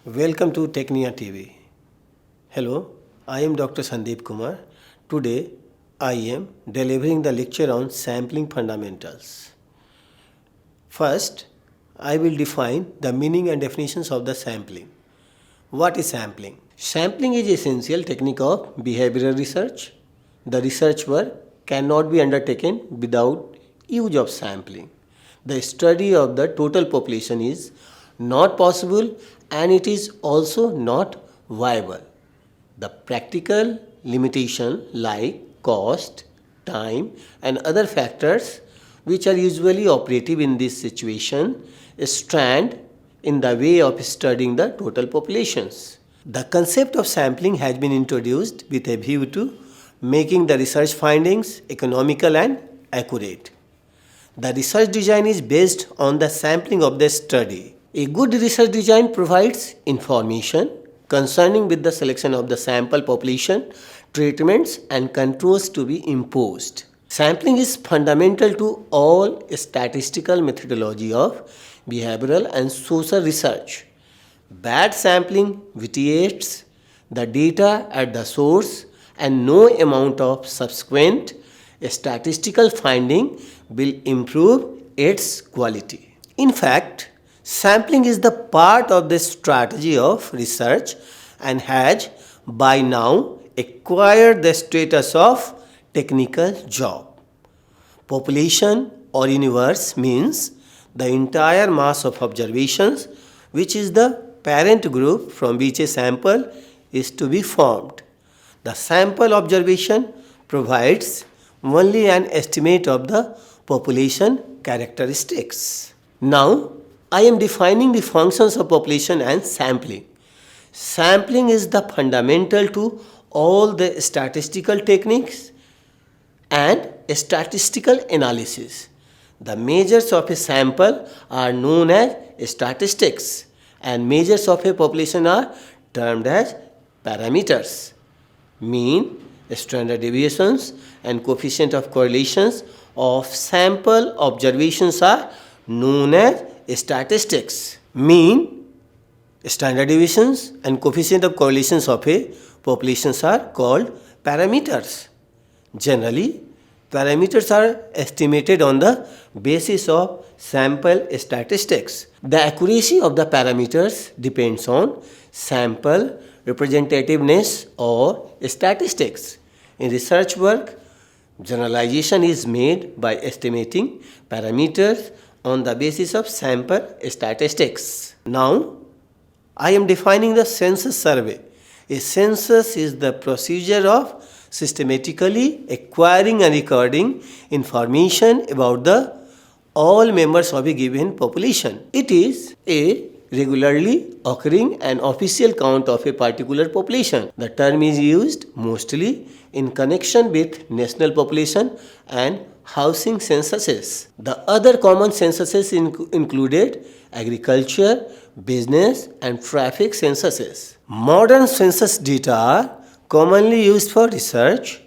Welcome to Technia TV. Hello, I am Dr. Sandeep Kumar. Today, I am delivering the lecture on sampling fundamentals. First, I will define the meaning and definitions of the sampling. What is sampling? Sampling is essential technique of behavioral research. The research work cannot be undertaken without use of sampling. The study of the total population is not possible and it is also not viable. The practical limitation like cost, time and other factors which are usually operative in this situation stand in the way of studying the total populations. The concept of sampling has been introduced with a view to making the research findings economical and accurate. The research design is based on the sampling of the study. A good research design provides information concerning with the selection of the sample population, treatments and controls to be imposed. Sampling is fundamental to all statistical methodology of behavioral and social research. Bad sampling vitiates the data at the source and no amount of subsequent statistical finding will improve its quality. In fact, sampling is the part of the strategy of research and has by now acquired the status of technical job. Population or universe means the entire mass of observations which is the parent group from which a sample is to be formed. The sample observation provides only an estimate of the population characteristics. Now, I am defining the functions of population and sampling. Sampling is the fundamental to all the statistical techniques and statistical analysis. The measures of a sample are known as statistics and measures of a population are termed as parameters. Mean, standard deviations and coefficient of correlations of sample observations are known as statistics. Mean, standard deviations and coefficient of correlations of a populations are called parameters. Generally, parameters are estimated on the basis of sample statistics. The accuracy of the parameters depends on sample representativeness or statistics. In research work, generalization is made by estimating parameters on the basis of sample statistics. Now, I am defining the census survey. A census is the procedure of systematically acquiring and recording information about the all members of a given population. It is a regularly occurring and official count of a particular population. The term is used mostly in connection with national population and housing censuses. The other common censuses included agriculture, business and traffic censuses. Modern census data are commonly used for research,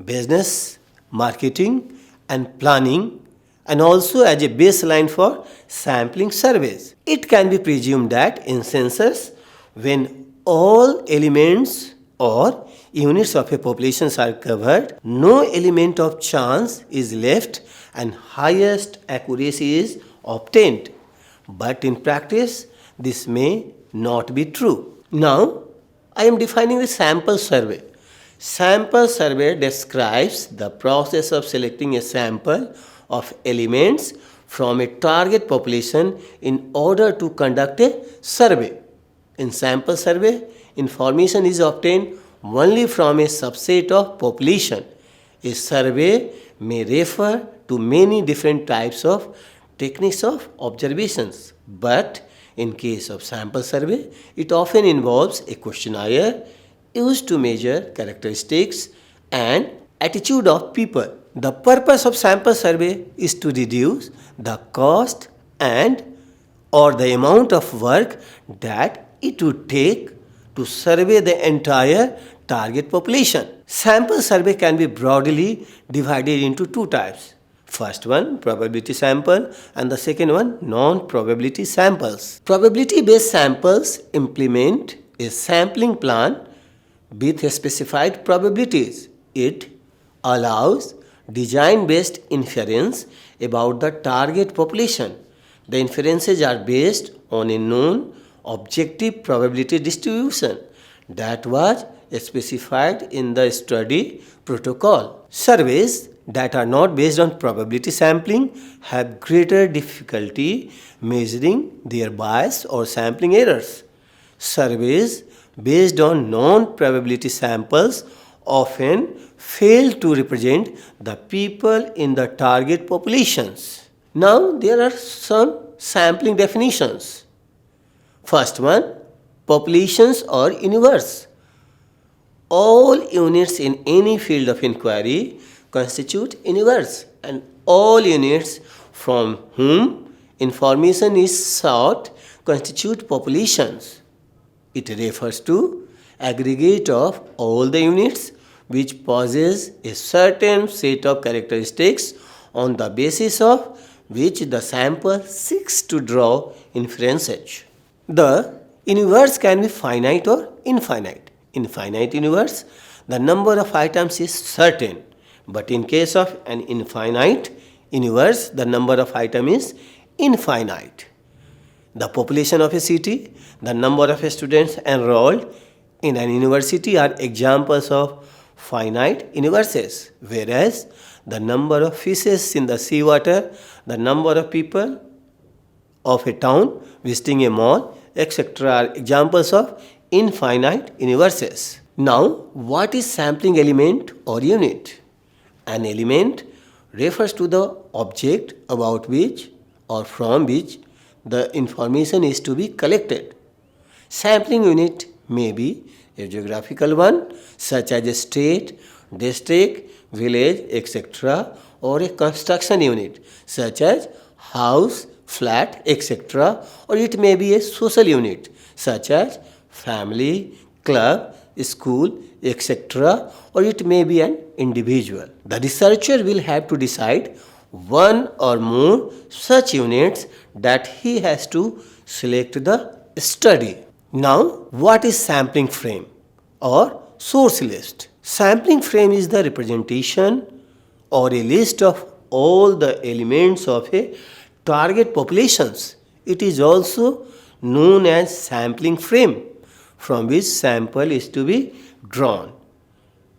business, marketing and planning and also as a baseline for sampling surveys. It can be presumed that in census, when all elements or units of a population are covered, no element of chance is left and highest accuracy is obtained. But in practice, this may not be true. Now, I am defining the sample survey. Sample survey describes the process of selecting a sample of elements from a target population in order to conduct a survey. In sample survey, information is obtained only from a subset of population. A survey may refer to many different types of techniques of observations, but in case of sample survey, it often involves a questionnaire used to measure characteristics and attitude of people. The purpose of sample survey is to reduce the cost and or the amount of work that it would take to survey the entire target population. Sample survey can be broadly divided into two types. First one, probability sample, and the second one, non-probability samples. Probability-based samples implement a sampling plan with specified probabilities. It allows design-based inference about the target population. The inferences are based on a known objective probability distribution that was specified in the study protocol. Surveys that are not based on probability sampling have greater difficulty measuring their bias or sampling errors. Surveys based on non-probability samples often fail to represent the people in the target populations. Now there are some sampling definitions. First one, populations or universe. All units in any field of inquiry constitute universe, and all units from whom information is sought constitute populations. It refers to aggregate of all the units which possess a certain set of characteristics on the basis of which the sample seeks to draw inferences. The universe can be finite or infinite. In finite universe, the number of items is certain, but in case of an infinite universe, the number of items is infinite. The population of a city, the number of students enrolled in an university are examples of finite universes, whereas the number of fishes in the seawater, the number of people of a town visiting a mall, etc. are examples of infinite universes. Now, what is sampling element or unit? An element refers to the object about which or from which the information is to be collected. Sampling unit may be a geographical one such as a state, district, village, etc., or a construction unit such as house, flat, etc., or it may be a social unit such as family, club, school, etc., or it may be an individual. The researcher will have to decide one or more such units that he has to select the study. Now, what is sampling frame or source list? Sampling frame is the representation or a list of all the elements of a target populations. It is also known as sampling frame from which sample is to be drawn.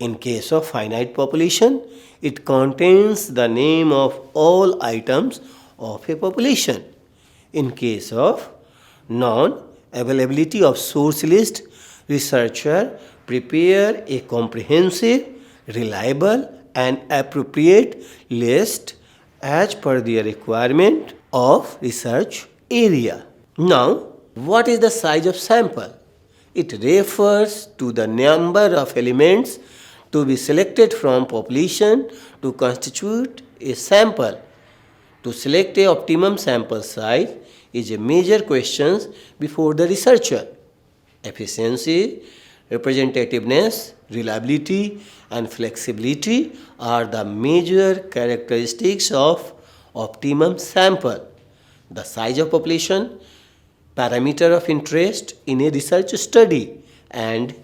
In case of finite population, it contains the name of all items of a population. In case of non-availability of source list, researcher prepare a comprehensive, reliable and appropriate list as per the requirement of research area. Now, what is the size of sample? It refers to the number of elements to be selected from population to constitute a sample. To select a optimum sample size is a major question before the researcher. Efficiency, representativeness, reliability and flexibility are the major characteristics of optimum sample. The size of population, parameter of interest in a research study, and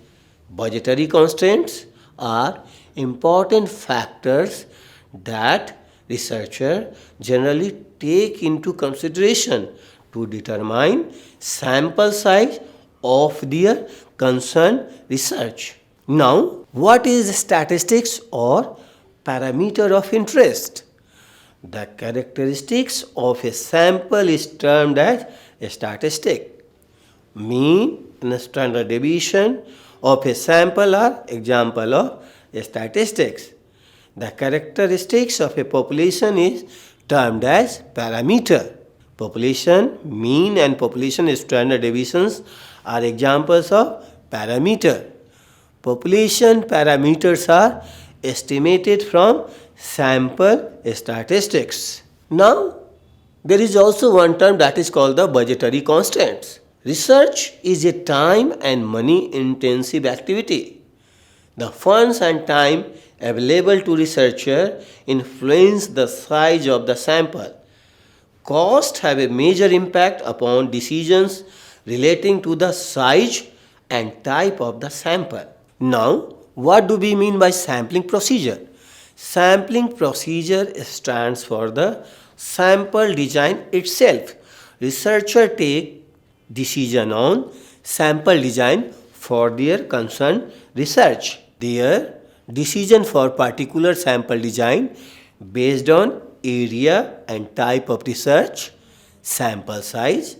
budgetary constraints are important factors that researchers generally take into consideration to determine sample size of their concerned research. Now, what is statistics or parameter of interest? The characteristics of a sample is termed as a statistic. Mean and standard deviation of a sample are example of statistics. The characteristics of a population is termed as parameter. Population, mean and population standard deviations are examples of parameter. Population parameters are estimated from sample statistics. Now, there is also one term that is called the budgetary constraints. Research is a time and money intensive activity. The funds and time available to researcher influence the size of the sample. Cost have a major impact upon decisions relating to the size and type of the sample. Now, what do we mean by sampling procedure? Sampling procedure stands for the sample design itself. Researcher take decision on sample design for their concerned research. Their decision for particular sample design based on area and type of research, sample size,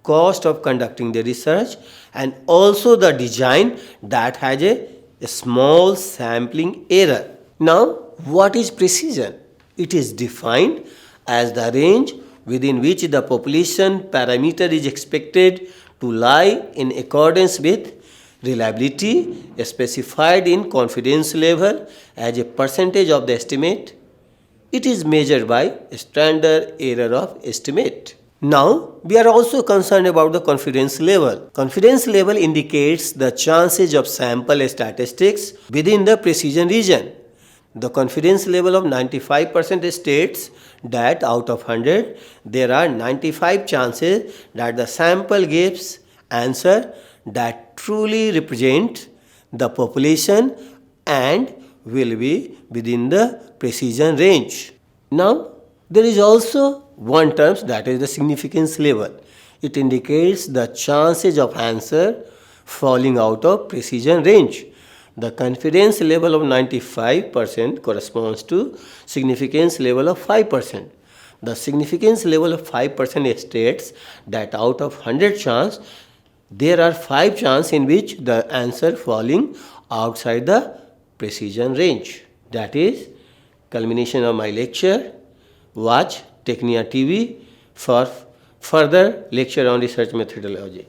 cost of conducting the research, and also the design that has a small sampling error. Now, what is precision? It is defined as the range within which the population parameter is expected to lie in accordance with reliability specified in confidence level as a percentage of the estimate. It is measured by standard error of estimate. Now, we are also concerned about the confidence level. Confidence level indicates the chances of sample statistics within the precision region. The confidence level of 95% states that out of 100, there are 95 chances that the sample gives answer that truly represent the population and will be within the precision range. Now, there is also one term, that is the significance level. It indicates the chances of answer falling out of precision range. The confidence level of 95% corresponds to significance level of 5%. The significance level of 5% states that out of 100 chance, there are 5 chances in which the answer falling outside the precision range. That is culmination of my lecture. Watch Technia TV for further lecture on research methodology.